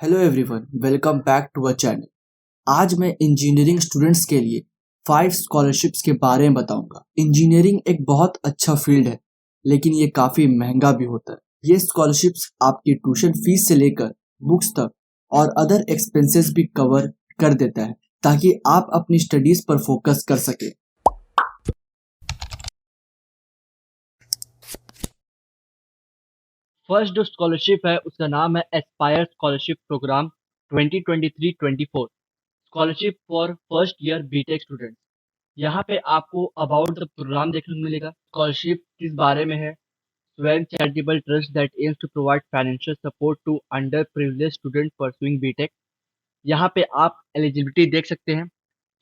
Hello everyone, welcome back to our channel. आज मैं engineering students के लिए 5 स्कॉलरशिप्स के बारे में बताऊंगा। इंजीनियरिंग एक बहुत अच्छा फील्ड है, लेकिन ये काफी महंगा भी होता है। ये स्कॉलरशिप्स आपकी ट्यूशन फीस से लेकर बुक्स तक और अदर एक्सपेंसेस भी कवर कर देता है, ताकि आप अपनी स्टडीज पर फोकस कर सके। फर्स्ट जो स्कॉलरशिप है उसका नाम है aspire scholarship program 2023-24 scholarship for first year B Tech student. यहाँ पे आपको अबाउट द प्रोग्राम देखने को मिलेगा। स्कॉलरशिप किस बारे में है? Swayam charitable trust that aims to provide financial support to under privilege student pursuing B Tech. यहाँ पे आप एलिजिबिलिटी देख सकते हैं।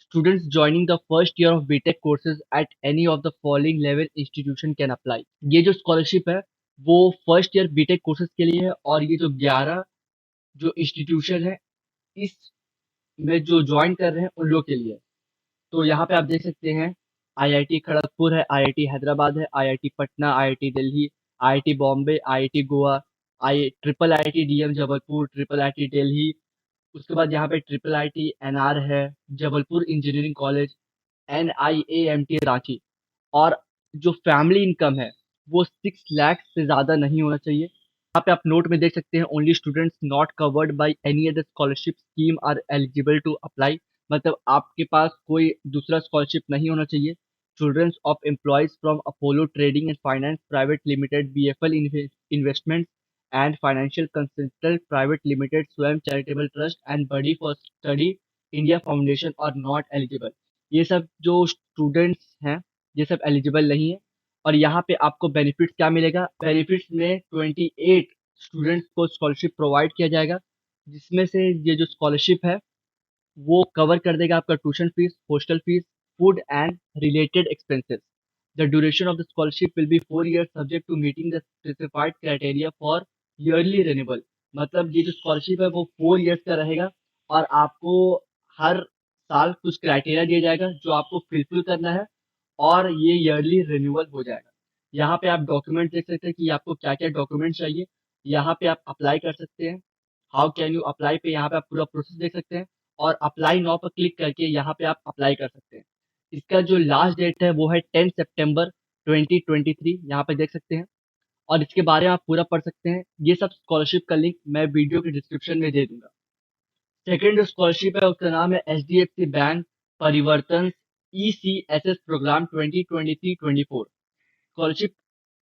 Students joining the first year of B Tech courses at any of the following level institution can apply. ये जो scholarship है वो फर्स्ट ईयर बीटेक कोर्सेज के लिए है, और ये जो 11 जो इंस्टीट्यूशन है इस में जो ज्वाइन कर रहे हैं उन लोग के लिए है। तो यहाँ पे आप देख सकते हैं आईआईटी खड़गपुर है, आईआईटी हैदराबाद है, IIT Patna, IIT Delhi, IIT Bombay, IIT Goa, I triple IT DM Jabalpur, triple IT Delhi. उसके बाद यहाँ पे ट्रिपल आईटी एनआर है, जबलपुर इंजीनियरिंग कॉलेज, एनआईएएमटी रांची। और जो फैमिली इनकम है वो 6 लाख से ज़्यादा नहीं होना चाहिए। यहाँ पे आप नोट में देख सकते हैं only students not covered by any other scholarship scheme are eligible to apply. मतलब आपके पास कोई दूसरा स्कॉलरशिप नहीं होना चाहिए। Childrens of employees from Apollo trading and finance private limited, BFL investment and financial consultant private limited, Swayam charitable trust and buddy for study India foundation are not eligible. ये सब जो स्टूडेंट्स हैं ये सब एलिजिबल नहीं है। और यहाँ पे आपको बेनिफिट्स क्या मिलेगा? बेनिफिट्स में 28 स्टूडेंट्स को स्कॉलरशिप प्रोवाइड किया जाएगा, जिसमें से ये जो स्कॉलरशिप है वो कवर कर देगा आपका tuition fees, hostel fees, food and related expenses. The duration of the scholarship will be 4 years subject to meeting the specified criteria for yearly renewal. मतलब ये जो स्कॉलरशिप है वो 4 years का रहेगा, और आपको हर साल कुछ क्राइटेरिया दिया जाएगा जो आपको फिलफिल करना है, और ये ईयरली रिन्यूअल हो जाएगा। यहाँ पे आप डॉक्यूमेंट देख सकते हैं कि आपको क्या क्या डॉक्यूमेंट चाहिए। यहाँ पे आप अप्लाई कर सकते हैं। हाउ कैन यू अप्लाई पे यहाँ पे आप पूरा प्रोसेस देख सकते हैं, और अप्लाई नाउ पर क्लिक करके यहाँ पे आप अप्लाई कर सकते हैं। इसका जो लास्ट डेट है वो है 10 सितंबर 2023, यहाँ पे देख सकते हैं। और इसके बारे में आप पूरा पढ़ सकते हैं। ये सब स्कॉलरशिप का लिंक मैं वीडियो के डिस्क्रिप्शन में दे दूंगा। सेकेंड जो स्कॉलरशिप है उसका नाम है HDFC bank Parivartan ECSS program 2023-24 scholarship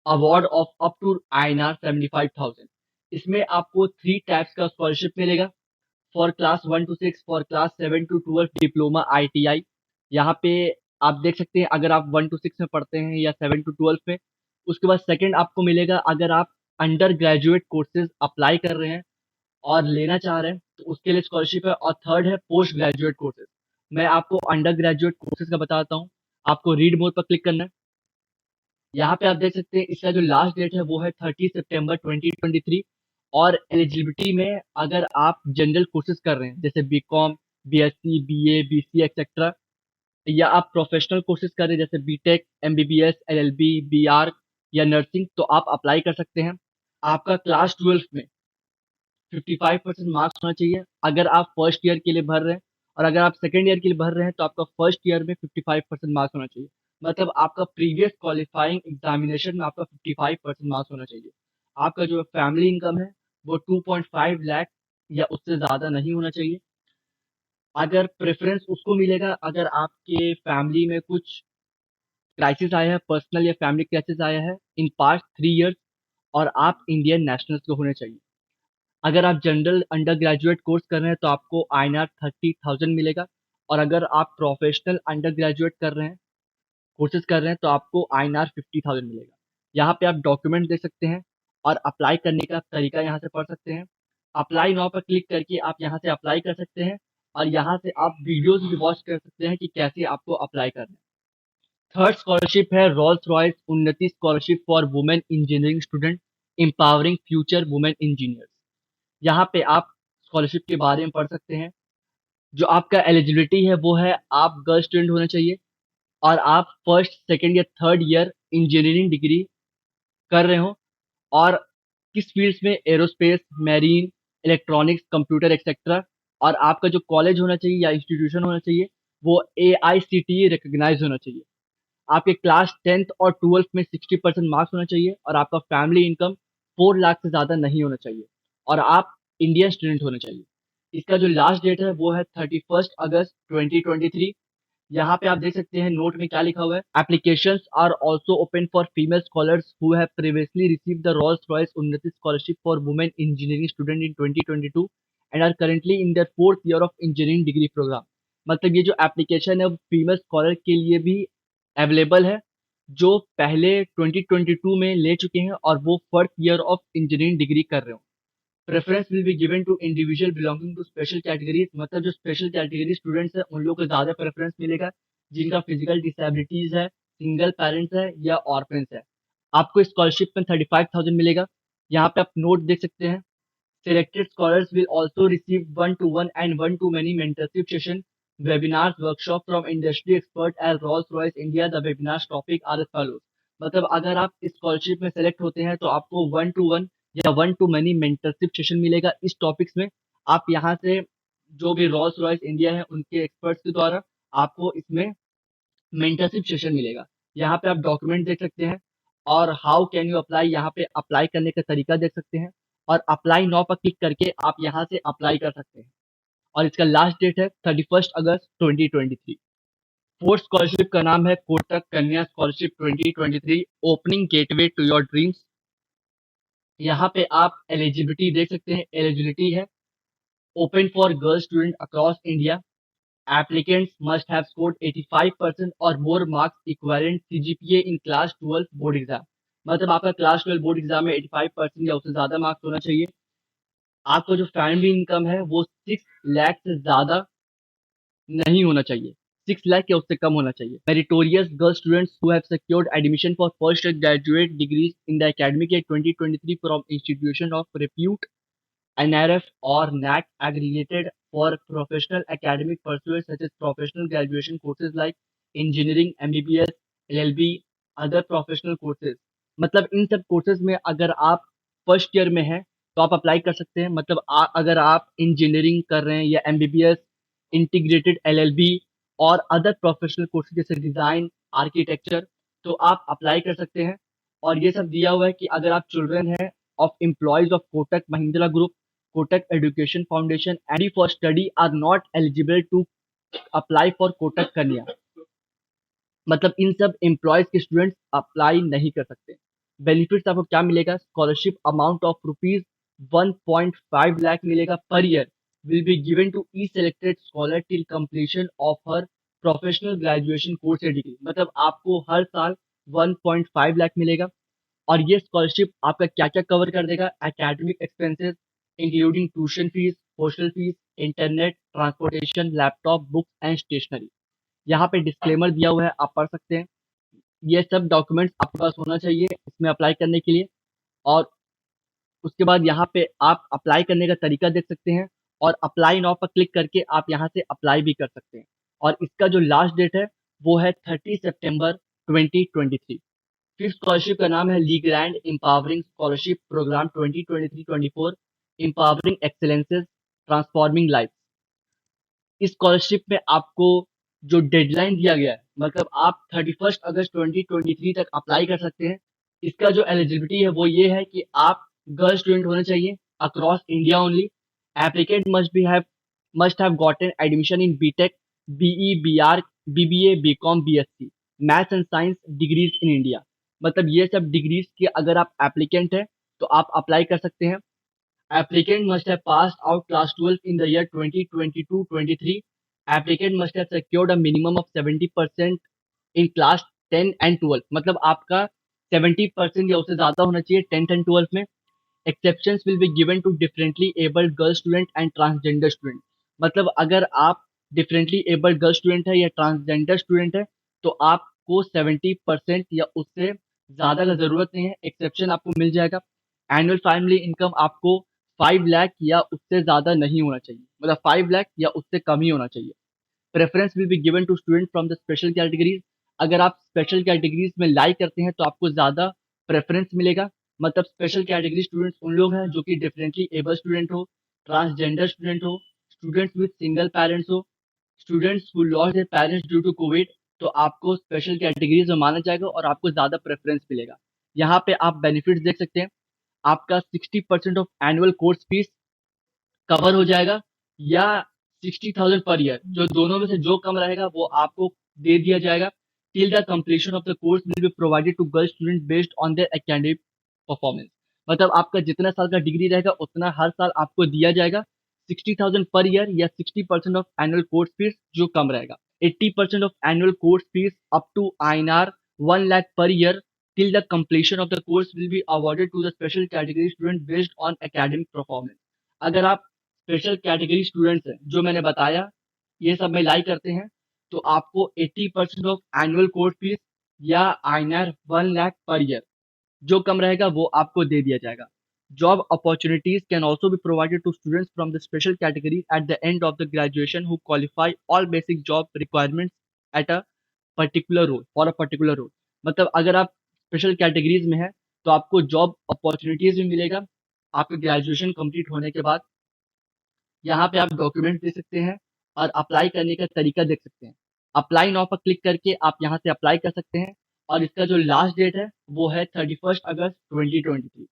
award of up to INR 75,000। इसमें आपको 3 टाइप्स का स्कॉलरशिप मिलेगा। For class 1 to 6, for class 7 to 12 diploma ITI। यहाँ पे आप देख सकते हैं अगर आप 1 to 6 में पढ़ते हैं या 7 to 12 में। उसके बाद सेकंड आपको मिलेगा अगर आप अंडर ग्रेजुएट कोर्सेज अप्लाई कर रहे हैं और लेना चाह रहे हैं तो उसके लिए स्कॉलरशिप है। और थर्ड है पोस्ट ग्रेजुएट कोर्सेज। मैं आपको अंडर ग्रेजुएट कोर्सेज का बताता हूँ। आपको रीड मोड पर क्लिक करना है। यहाँ पे आप देख सकते हैं इसका जो लास्ट डेट है वो है 30 सितंबर 2023। और एलिजिबिलिटी में अगर आप जनरल कोर्सेज कर रहे हैं जैसे B Com, B Sc, B A, B C et cetera, या आप प्रोफेशनल कोर्सेज कर रहे हैं जैसे बीटेक, एमबीबीएस, एलएलबी, बीआर या नर्सिंग, तो आप अप्लाई कर सकते हैं। आपका क्लास 12 में 55% मार्क्स होना चाहिए अगर आप फर्स्ट ईयर के लिए भर रहे हैं। और अगर आप सेकेंड ईयर के लिए भर रहे हैं तो आपका फर्स्ट ईयर में 55% मार्क्स होना चाहिए। मतलब आपका प्रीवियस क्वालिफाइंग एग्जामिनेशन में आपका 55% मार्क्स होना चाहिए। आपका जो फैमिली इनकम है वो 2.5 लाख या उससे ज़्यादा नहीं होना चाहिए। अगर प्रेफरेंस उसको मिलेगा अगर आपके फैमिली में कुछ क्राइसिस आया है, पर्सनल या फैमिली क्राइसिस आया है इन पास्ट 3 years, और आप इंडियन नेशनल्स को होने चाहिए। अगर आप जनरल अंडर ग्रेजुएट कोर्स कर रहे हैं तो आपको INR 30,000 मिलेगा। और अगर आप प्रोफेशनल अंडर ग्रेजुएट कर रहे हैं, कोर्सेज कर रहे हैं, तो आपको INR 50,000 मिलेगा। यहाँ पे आप डॉक्यूमेंट देख सकते हैं और अप्लाई करने का तरीका यहाँ से पढ़ सकते हैं। अप्लाई नाउ पर क्लिक करके आप यहाँ से अप्लाई कर सकते हैं, और यहाँ से आप वीडियोस भी वॉच कर सकते हैं कि कैसे आपको अप्लाई करना है। थर्ड स्कॉलरशिप है roles Royce Unnati scholarship for women engineering student, empowering future women engineers. यहाँ पे आप स्कॉलरशिप के बारे में पढ़ सकते हैं। जो आपका एलिजिबिलिटी है वो है आप गर्ल स्टूडेंट होना चाहिए, और आप फर्स्ट, सेकंड या थर्ड ईयर इंजीनियरिंग डिग्री कर रहे हो, और किस फील्ड्स में? Aerospace, marine, electronics, computer etcetera. और आपका जो कॉलेज होना चाहिए या इंस्टीट्यूशन होना चाहिए वो AICTE रिकॉग्नाइज होना चाहिए। आपके क्लास 10th और 12th में 60% मार्क्स होना चाहिए और आपका फैमिली इनकम 4 लाख से ज़्यादा नहीं होना चाहिए और आप इंडियन स्टूडेंट होने चाहिए। इसका जो लास्ट डेट है वो है 31 अगस्त 2023। यहाँ पे आप देख सकते हैं नोट में क्या लिखा हुआ है। Applications are also open for female scholars who have previously received the Rolls Royce Unnati scholarship for women engineering student in 2022 and are currently in their 4th year of engineering degree program. मतलब ये जो application है वो female scholar के लिए भी available है जो पहले 2022 में ले चुके हैं और वो 4th year of engineering degree कर रहे हो। Preference will be given to individual belonging to special categories. मतलब जो स्पेशल कैटेगरी स्टूडेंट्स है उन लोगों को ज़्यादा प्रेफरेंस मिलेगा जिनका फिजिकल डिसेबिलिटीज है, सिंगल पेरेंट्स है या ऑर्फेंस है। आपको स्कॉलरशिप में 35,000 मिलेगा। यहाँ पे आप नोट देख सकते हैं। Selected scholars will also receive one-to-one and one-to-many mentorship session, webinars, workshop from industry expert as Rolls-Royce India. The webinars topic are as follows। मतलब अगर आप इस स्कॉलरशिप में सेलेक्ट होते हैं तो आपको वन टू वन या one two money mentorship session मिलेगा इस टॉपिक्स में। आप यहाँ से जो भी रॉल्स रॉयस इंडिया है उनके एक्सपर्ट्स के द्वारा आपको इसमें मेंटरशिप सेशन मिलेगा। यहाँ पे आप डॉक्यूमेंट देख सकते हैं और हाउ कैन यू अप्लाई, यहाँ पे अप्लाई करने का तरीका देख सकते हैं और अप्लाई नाउ पर क्लिक करके आप यहाँ से अप्लाई कर सकते हैं। और इसका लास्ट डेट है 31 अगस्त 2023। फोर्थ स्कॉलरशिप का नाम है Kotak Kanya scholarship 2023 opening gateway to your dreams. यहाँ पे आप एलिजिबिलिटी देख सकते हैं। एलिजिबिलिटी है open for girl student across India. Applicants must have scored 85% or more marks equivalent CGPA in class 12 board exam. मतलब आपका क्लास 12 बोर्ड एग्जाम में 85% या उससे ज्यादा मार्क्स होना चाहिए। आपका जो फैमिली इनकम है वो 6 लाख से ज्यादा नहीं होना चाहिए, 6 लाख या उससे कम होना चाहिए। Meritorious girl students who have secured admission for first graduate degrees in the academic year 2023 from institution of repute NRF or NAC aggregated for professional academic pursuits such as professional graduation courses like engineering, MBBS, LLB, other professional courses। मतलब इन सब courses में अगर आप first year में हैं तो आप apply कर सकते हैं। मतलब अगर आप इंजीनियरिंग कर रहे हैं या MBBS, इंटीग्रेटेड LLB और अदर प्रोफेशनल कोर्सेज जैसे डिजाइन, आर्किटेक्चर, तो आप अप्लाई कर सकते हैं। और ये सब दिया हुआ है कि अगर आप चिल्ड्रन हैं of employees of Kotak Mahindra Group, Kotak Education Foundation, and for study are not eligible to apply for Kotak Kanya। मतलब इन सब एम्प्लॉयज के स्टूडेंट्स अप्लाई नहीं कर सकते। बेनिफिट्स आपको क्या मिलेगा? स्कॉलरशिप अमाउंट ऑफ ₹1.5 लाख मिलेगा per year will be given to the selected scholar till completion of her professional graduation course या डिग्री। मतलब आपको हर साल 1.5 लाख मिलेगा। और ये स्कॉलरशिप आपका क्या क्या कवर कर देगा? Academic expenses including tuition fees, hostel fees, internet, transportation, laptop, books and stationery. यहाँ पे डिस्क्लेमर दिया हुआ है, आप पढ़ सकते हैं। ये सब डॉक्यूमेंट्स आपके पास होना चाहिए इसमें अप्लाई करने के लिए। और उसके बाद यहाँ पे आप अप्लाई करने का तरीका देख सकते हैं और अप्लाई नाउ पर क्लिक करके आप यहाँ से अप्लाई भी कर सकते हैं। और इसका जो लास्ट डेट है वो है 30 सितंबर 2023। फिफ्थ स्कॉलरशिप का नाम है Legrand empowering scholarship program 2023-24 empowering excellences transforming life. इस स्कॉलरशिप में आपको जो डेडलाइन दिया गया है, मतलब आप 31 अगस्त 2023 तक अप्लाई कर सकते हैं। इसका जो एलिजिबिलिटी है वो ये है कि आप गर्ल स्टूडेंट होने चाहिए across India only. Applicant must have gotten admission in BTech, BE, BR, BBA, BCom, BSc, maths and science degrees in India. मतलब ये सब डिग्रीज के अगर आप एप्लीकेंट हैं तो आप अप्लाई कर सकते हैं। Applicant must have passed out class 12 in the year 2022-23। Applicant must have secured a minimum of 70% in class 10 and 12। मतलब आपका 70% या उससे ज़्यादा होना चाहिए 10th and 12th में। Exceptions will be given to differently abled girl student and transgender student। मतलब अगर आप differently abled girl student है या transgender student है तो आपको 70% या उससे ज़्यादा का ज़रूरत नहीं है, एक्सेप्शन आपको मिल जाएगा। एनुअल फैमिली इनकम आपको 5 लाख या उससे ज़्यादा नहीं होना चाहिए, मतलब 5 लाख या उससे कम ही होना चाहिए। Preference will be given to student from the special categories. अगर आप स्पेशल कैटेगरीज में लाइक करते हैं तो आपको ज़्यादा प्रेफरेंस मिलेगा। मतलब स्पेशल कैटेगरी स्टूडेंट्स उन लोग हैं जो कि डिफरेंटली एबल स्टूडेंट हो ट्रांसजेंडर स्टूडेंट हो, स्टूडेंट्स विद सिंगल पेरेंट्स हो, students who lost their parents due to covid, तो आपको स्पेशल कैटेगरीज में माना जाएगा और आपको ज़्यादा प्रेफ़रेंस मिलेगा। यहाँ पे आप बेनिफिट्स देख सकते हैं, आपका 60% of annual course fees cover हो जाएगा, या 60,000 पर ईयर, जो दोनों में से जो कम रहेगा वो आपको दे दिया जाएगा। Till the completion of the course will be provided to girl student based on their academic performance. मतलब आपका जितना साल का डिग्री रहेगा उतना हर साल आपको दिया जाएगा। 60,000 पर ईयर या 60% ऑफ एनुअल कोर्स फीस जो कम रहेगा। 80% of annual course fees up to INR 1 lakh per year till the completion of the course will be awarded to the special category student based on academic performance। अगर आप special category students हैं, जो मैंने बताया, ये सब में लाई करते हैं, तो आपको 80% ऑफ एनुअल कोर्स फीस या INR 1 लाख पर ईयर जो कम रहेगा वो आपको दे दिया जाएगा। Job opportunities can also be provided to students from the special category at the end of the graduation who qualify all basic job requirements at a particular role for a particular role. मतलब अगर आप special categories में हैं तो आपको job opportunities भी मिलेगा आपके ग्रेजुएशन कंप्लीट होने के बाद। यहाँ पे आप डॉक्यूमेंट दे सकते हैं और अप्लाई करने का तरीका देख सकते हैं। अप्लाई नाउ पर क्लिक करके आप यहाँ से अप्लाई कर सकते हैं और इसका जो लास्ट डेट है वो है 31 अगस्त 2023।